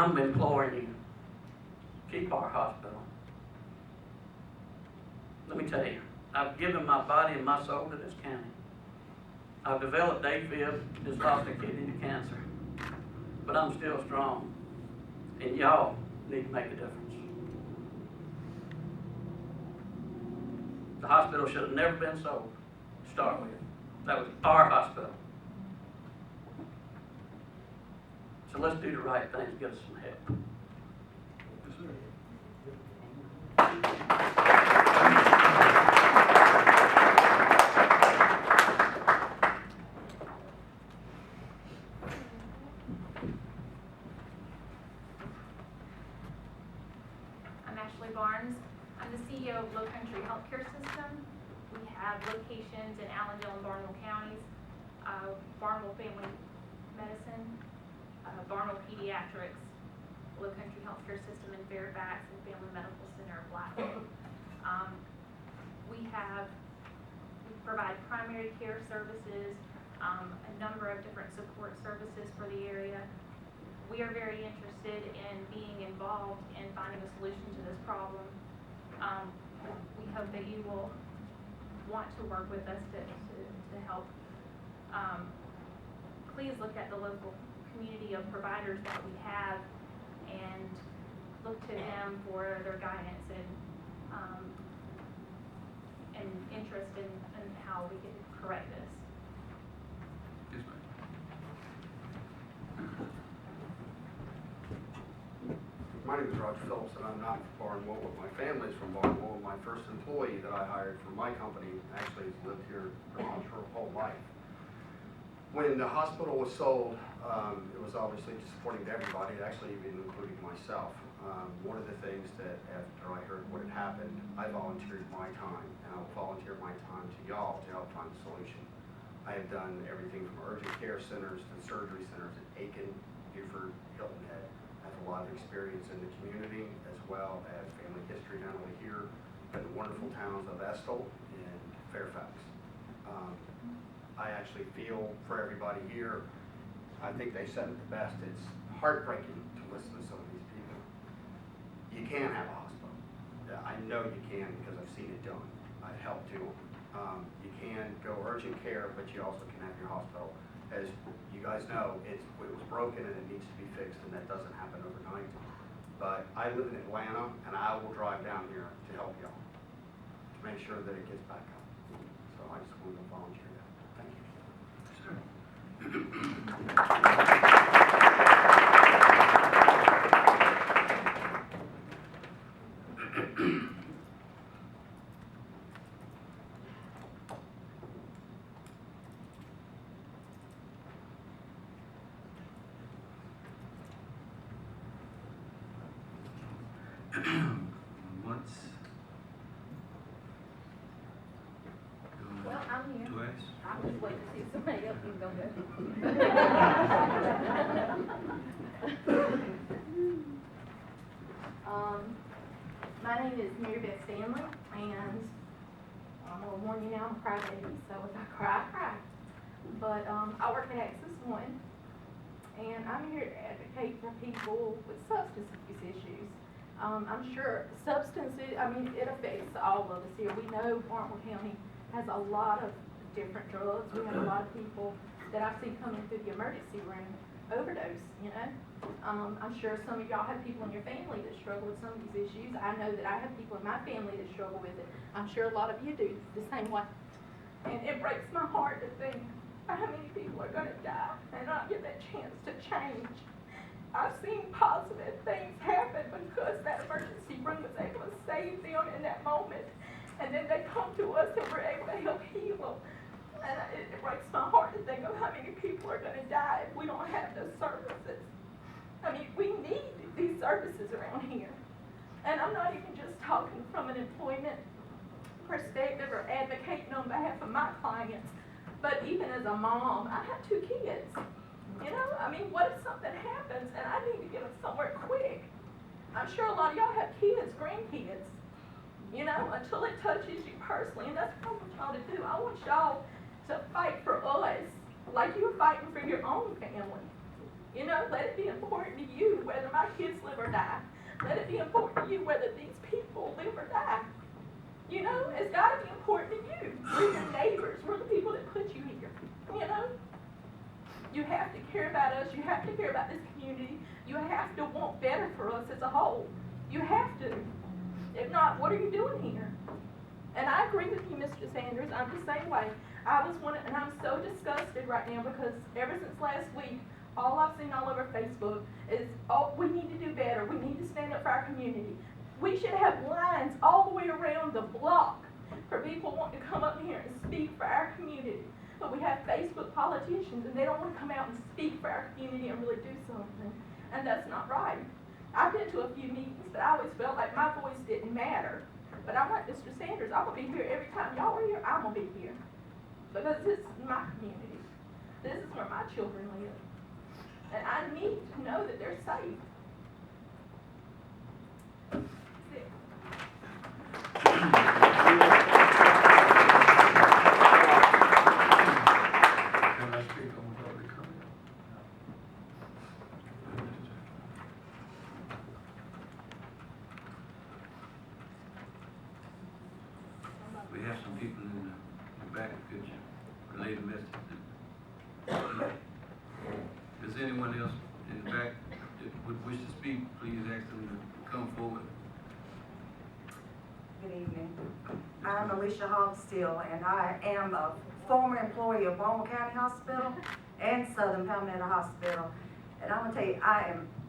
I'm imploring you, keep our hospital. Let me tell you, I've given my body and my soul to this county. I've developed AFib, just lost a kidney to cancer, but I'm still strong, and y'all need to make a difference. The hospital should have never been sold to start with. That was our hospital. So let's do the right things, get us some help. Yes, sir. I'm the CEO of Low Country Healthcare System. We have locations in Allendale and Barnwell counties, Barnwell Family Medicine, Barnwell Pediatrics, Low Country Healthcare System in Fairfax, and Family Medical Center in Blackwood. We provide primary care services, a number of different support services for the area. We are very interested in being involved in finding a solution to this problem. We hope that you will want to work with us to help. Please look at the local community of providers that we have and look to them for their guidance and interest in how we can correct this. Yes, ma'am. My name is Roger Phillips, and I'm not from Barnwell, but my family is from Barnwell. My first employee that I hired for my company actually has lived here pretty much her whole life. When the hospital was sold, it was obviously disappointing to everybody, actually even including myself. One of the things that after I heard what had happened, I volunteered my time, and I'll volunteer my time to y'all to help find a solution. I have done everything from urgent care centers to surgery centers at Aiken, Beaufort, Hilton Head. I have a lot of experience in the community as well as family history, not only here, but in the wonderful towns of Estill and Fairfax. I actually feel for everybody here. I think they said it the best. It's heartbreaking to listen to some of these people. You can have a hospital. I know you can because I've seen it done. I've helped do them. You can go urgent care, but you also can have your hospital. As you guys know, it was broken and it needs to be fixed, and that doesn't happen overnight. But I live in Atlanta, and I will drive down here to help y'all to make sure that it gets back up. So I just wanted to volunteer that. Thank you. Sure. Once. Well, I'm here. Twice. I'm just waiting to see if somebody else can go there. My name is Mary Beth Stanley, and I'm gonna warn you now, I'm a crybaby, so if I cry, I cry. But I work at Access One, and I'm here to advocate for people with substance abuse issues. I'm sure substances, it affects all of us here. We know Barnwell County has a lot of different drugs. We have a lot of people that I've seen coming through the emergency room overdose, you know. I'm sure some of y'all have people in your family that struggle with some of these issues. I know that I have people in my family that struggle with it. I'm sure a lot of you do the same way. And it breaks my heart to think how many people are gonna die and not get that chance to change. I've seen positive things happen because that emergency room was able to save them in that moment. And then they come to us and we're able to help heal them. And it breaks my heart to think of how many people are going to die if we don't have those services. We need these services around here. And I'm not even just talking from an employment perspective or advocating on behalf of my clients, but even as a mom, I have 2 kids. You know, what if something happens and I need to get them somewhere quick? I'm sure a lot of y'all have kids, grandkids, you know, until it touches you personally. And that's what I want y'all to do. I want y'all to fight for us like you're fighting for your own family. You know, let it be important to you whether my our kids live or die. Let it be important to you whether these people live or die. You know, it's got to be important to you. We're your neighbors. We're the people that put you here. You know? You have to care about us. You have to care about this community. You have to want better for us as a whole. You have to. If not, what are you doing here? And I agree with you, Mr. Sanders. I'm the same way. And I'm so disgusted right now because ever since last week, all I've seen all over Facebook is, oh, we need to do better. We need to stand up for our community. We should have lines all the way around the block for people wanting to come up here and speak for our community. But we have Facebook politicians and they don't want to come out and speak for our community and really do something. And that's not right. I've been to a few meetings, but I always felt like my voice didn't matter. But I'm like Mr. Sanders, I'm going to be here every time y'all are here, I'm going to be here. Because this is my community. This is where my children live. And I need to know that they're safe. That's it. Can I speak on public comment? We have some people in the back that could relay the message. Is there anyone else in the back that would wish to speak? Please ask them to come forward. Good evening. I'm Alicia Hogsteel, and I am a former employee of Barnwell County Hospital and Southern Palmetto Hospital. And I'm gonna tell you,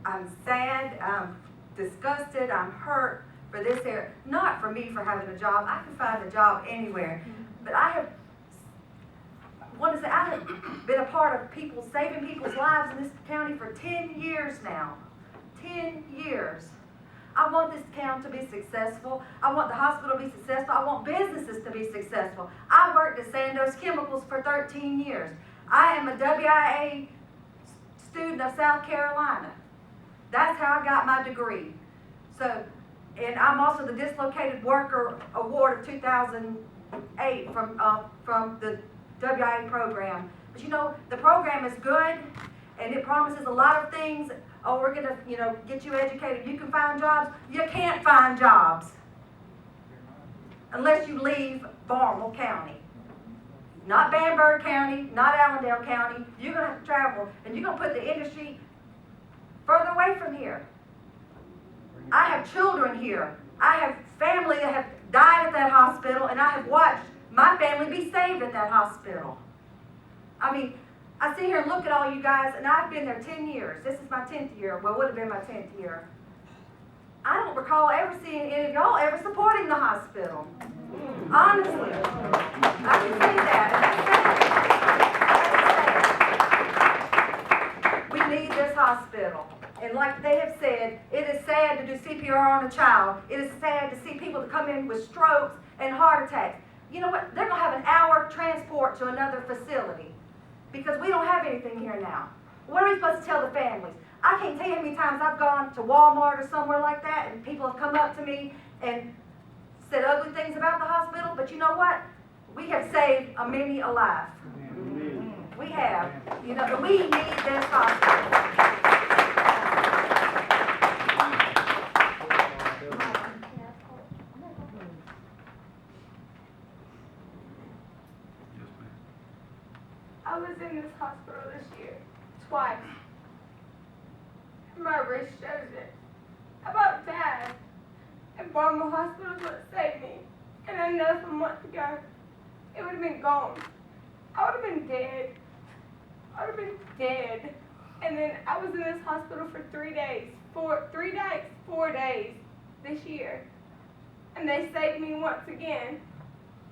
I'm sad, I'm disgusted, I'm hurt for this area. Not for me for having a job. I can find a job anywhere. But I have been a part of people saving people's lives in this county for 10 years now. 10 years. I want this town to be successful. I want the hospital to be successful. I want businesses to be successful. I worked at Sandoz Chemicals for 13 years. I am a WIA student of South Carolina. That's how I got my degree. So, and I'm also the Dislocated Worker Award of 2008 from the WIA program. But you know, the program is good and it promises a lot of things. Oh, we're gonna, get you educated. You can find jobs. You can't find jobs unless you leave Barnwell County. Not Bamberg County, not Allendale County. You're gonna have to travel and you're gonna put the industry further away from here. I have children here. I have family that have died at that hospital, and I have watched my family be saved at that hospital. I mean, I sit here and look at all you guys, and I've been there 10 years. This is my 10th year. Well, it would have been my 10th year. I don't recall ever seeing any of y'all ever supporting the hospital. Honestly. I can say that, and that's sad. We need this hospital. And like they have said, it is sad to do CPR on a child. It is sad to see people that come in with strokes and heart attacks. You know what? They're going to have an hour transport to another facility because we don't have anything here now. What are we supposed to tell the families? I can't tell you how many times I've gone to Walmart or somewhere like that and people have come up to me and said ugly things about the hospital, but you know what? We have saved a many a life. We have. And we need this hospital. Yes, ma'am. I was in this hospital this year, twice. My wrist shows it. I about died. And Barnwell Hospital is what saved me. And I know from months ago, it would have been gone. I would have been dead. I would have been dead. And then I was in this hospital for 3 days. 4 days this year. And they saved me once again.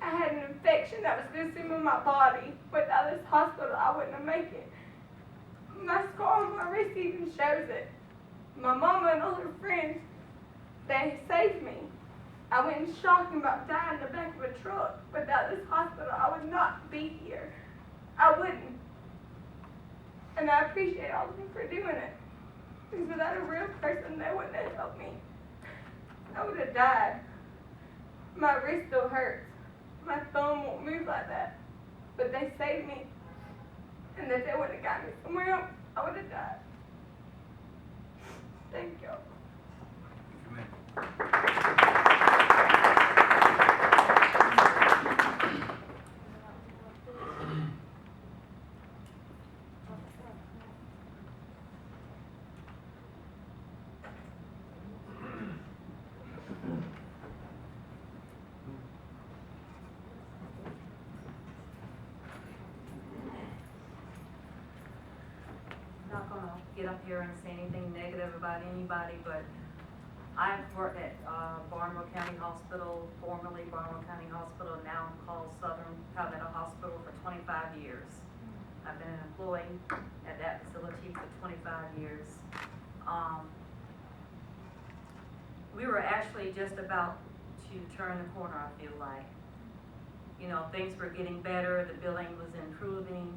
I had an infection that was consuming my body. Without this hospital, I wouldn't have made it. My scar on my wrist even shows it. My mama and all her friends, they saved me. I went in shock and about died in the back of a truck. Without this hospital, I would not be here. I wouldn't. And I appreciate all of them for doing it. Because without a real person, they wouldn't have helped me. I would have died. My wrist still hurts. My thumb won't move like that. But they saved me. And if they wouldn't have got me somewhere else, I would have died. Thank you. Thank you, ma'am. I'm not gonna get up here and say anything negative about anybody, but I've worked at Barnwell County Hospital, formerly Barnwell County Hospital, now called Southern Palmetto Hospital, for 25 years. I've been an employee at that facility for 25 years. We were actually just about to turn the corner, I feel like. You know, things were getting better, the billing was improving,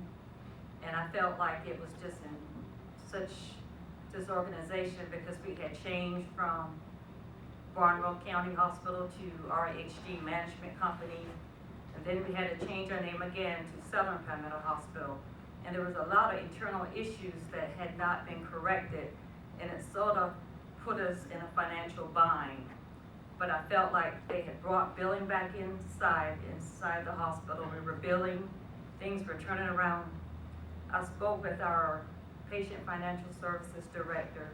and I felt like it was just in such disorganization because we had changed from Barnwell County Hospital to RHG Management Company, and then we had to change our name again to Southern Palmetto Hospital. And there was a lot of internal issues that had not been corrected, and it sort of put us in a financial bind. But I felt like they had brought billing back inside the hospital. We were billing, things were turning around. I spoke with our patient financial services director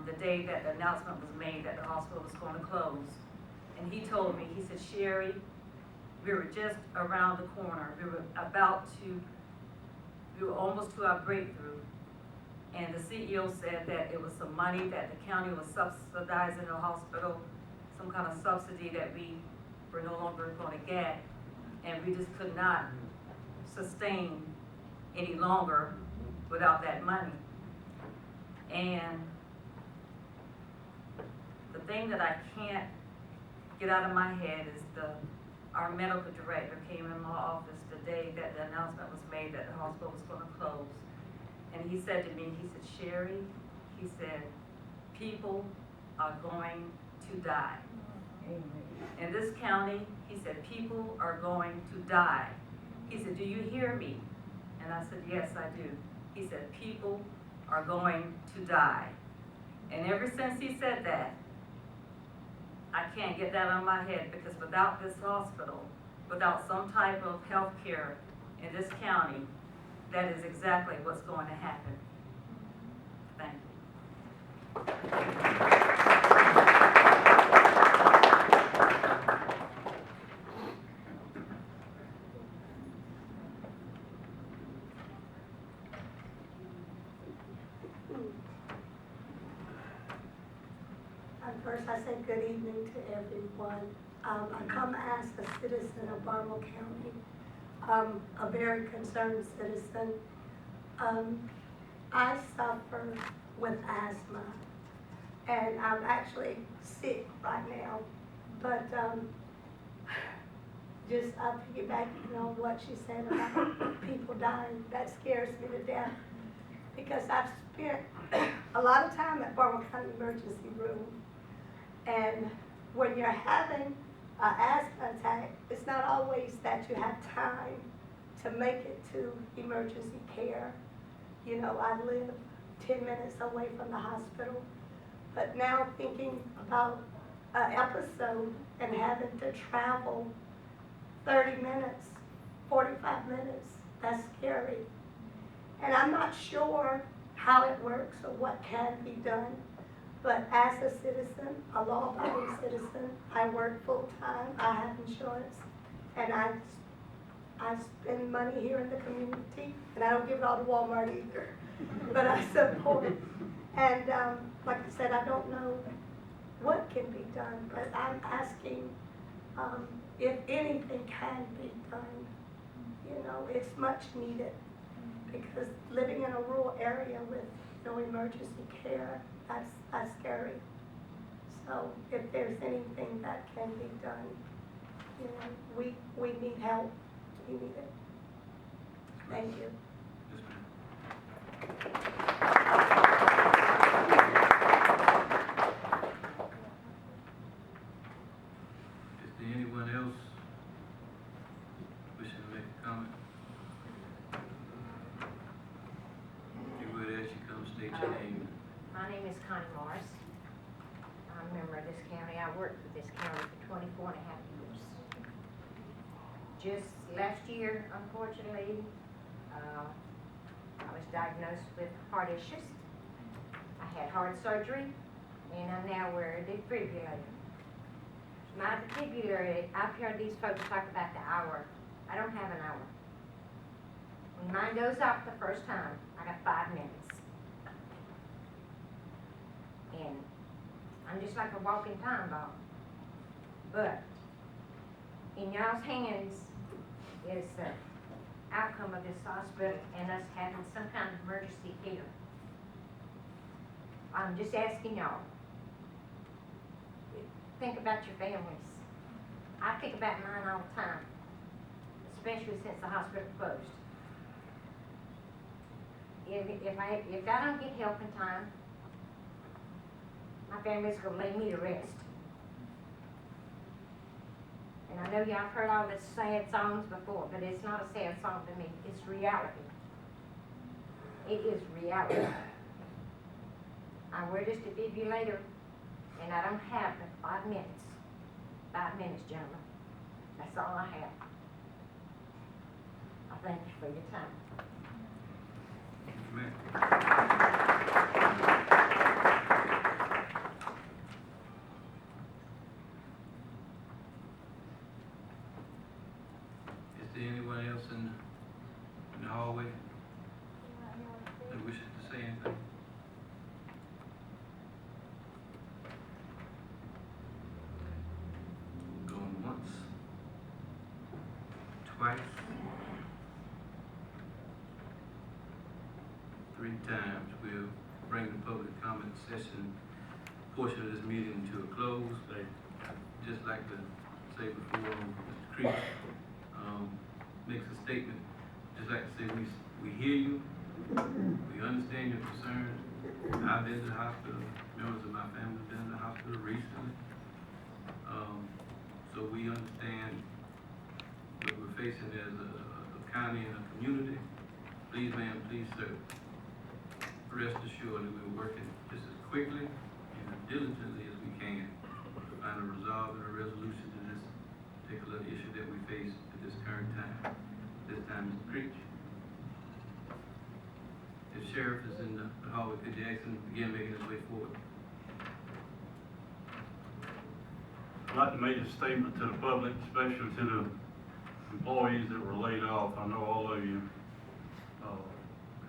the day that the announcement was made that the hospital was going to close. And he told me, he said, Sherry, we were just around the corner. We were almost to our breakthrough. And the CEO said that it was some money that the county was subsidizing the hospital, some kind of subsidy that we were no longer going to get. And we just could not sustain any longer without that money. And the thing that I can't get out of my head is our medical director came in my office the day that the announcement was made that the hospital was going to close. And he said to me, he said, Sherry, he said, people are going to die. In this county, he said, people are going to die. He said, do you hear me? And I said, yes, I do. He said, people are going to die. And ever since he said that, I can't get that out of my head, because without this hospital, without some type of health care in this county, that is exactly what's going to happen. Thank you. First, I say good evening to everyone. I come as a citizen of Barnwell County, a very concerned citizen. I suffer with asthma, and I'm actually sick right now. But I'll piggyback on what she said about people dying. That scares me to death, because I've spent a lot of time at Barnwell County Emergency Room. And when you're having an asthma attack, it's not always that you have time to make it to emergency care. You know, I live 10 minutes away from the hospital. But now thinking about an episode and having to travel 30 minutes, 45 minutes, that's scary. And I'm not sure how it works or what can be done. But as a citizen, a law-abiding citizen, I work full-time, I have insurance, and I spend money here in the community, and I don't give it all to Walmart either, but I support it. And like I said, I don't know what can be done, but I'm asking if anything can be done. You know, it's much needed, because living in a rural area with no emergency care, that's scary. So if there's anything that can be done, you know, we need help. We need it. Thank you. Yes, ma'am. Is there anyone else wishing to make a comment? You would, as you come, state your name. My name is Connie Morris. I'm a member of this county. I worked for this county for 24 and a half years. Just last year, unfortunately, I was diagnosed with heart issues. I had heart surgery, and I'm now wearing a defibrillator. My defibrillator, I've heard these folks talk about the hour. I don't have an hour. When mine goes off the first time, I got 5 minutes. And I'm just like a walking time bomb. But in y'all's hands is the outcome of this hospital and us having some kind of emergency care. I'm just asking y'all, think about your families. I think about mine all the time, especially since the hospital closed. If I don't get help in time, my family's gonna lay me to rest. And I know y'all have heard all the sad songs before, but it's not a sad song to me, it's reality. It is reality. I wear this defibrillator, and I don't have but 5 minutes. 5 minutes, gentlemen. That's all I have. I thank you for your time. Is there anyone else in the hallway that wishes to say anything? Going once, twice, 3 times. We'll bring the public comment session portion of this meeting to a close. I'd just like to say before Mr. Creech makes a statement, just like to say we hear you, we understand your concerns. I've been to the hospital, members of my family have been to the hospital recently. So we understand what we're facing as a county and a community. Please, ma'am, please, sir, rest assured that we're working just as quickly and as diligently as we can to find a resolve and a resolution to this particular issue that we face at this current time. This time, Mr. Creech. If Sheriff is in the hallway, could you ask him to begin making his way forward? I'd like to make a statement to the public, especially to the employees that were laid off. I know all of you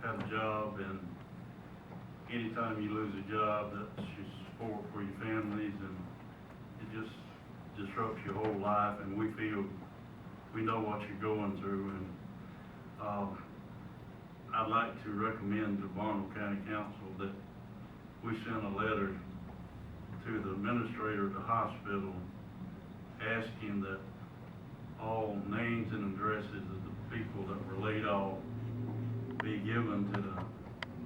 have a job, and anytime you lose a job, that's your support for your families, and it just disrupts your whole life, and we know what you're going through. And I'd like to recommend to Barnwell County Council that we send a letter to the administrator of the hospital asking that all names and addresses of the people that were laid off be given to the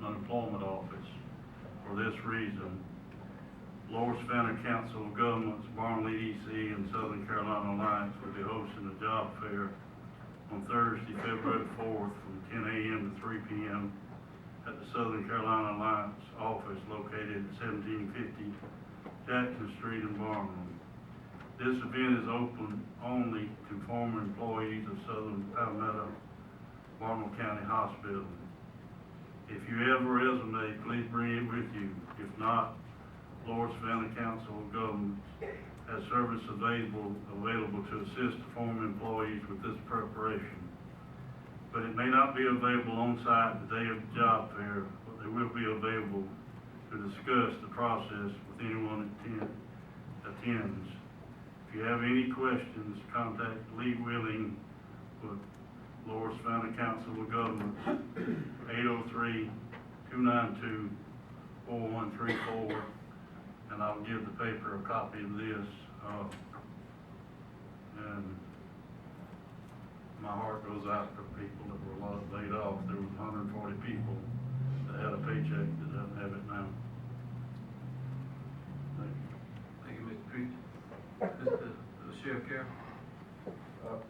unemployment office. For this reason, Lower Savannah Council of Governments, Barnwell EDC, and Southern Carolina Alliance will be hosting a job fair on Thursday, February 4th from 10 a.m. to 3 p.m. at the Southern Carolina Alliance office located at 1750 Jackson Street in Barnwell. This event is open only to former employees of Southern Palmetto Barnwell County Hospital. If you have a resume, please bring it with you. If not, Lower Savannah Council of Governments has service available to assist the former employees with this preparation. But it may not be available on site the day of the job fair, but they will be available to discuss the process with anyone that attends. If you have any questions, contact Lee Willing with Lower Savannah Council of Governments, 803-292-4134, and I'll give the paper a copy of this. And my heart goes out for people that were laid off. There was 140 people that had a paycheck that doesn't have it now. Thank you. Thank you, Mr. Creech. Mr. Sheriff Carroll.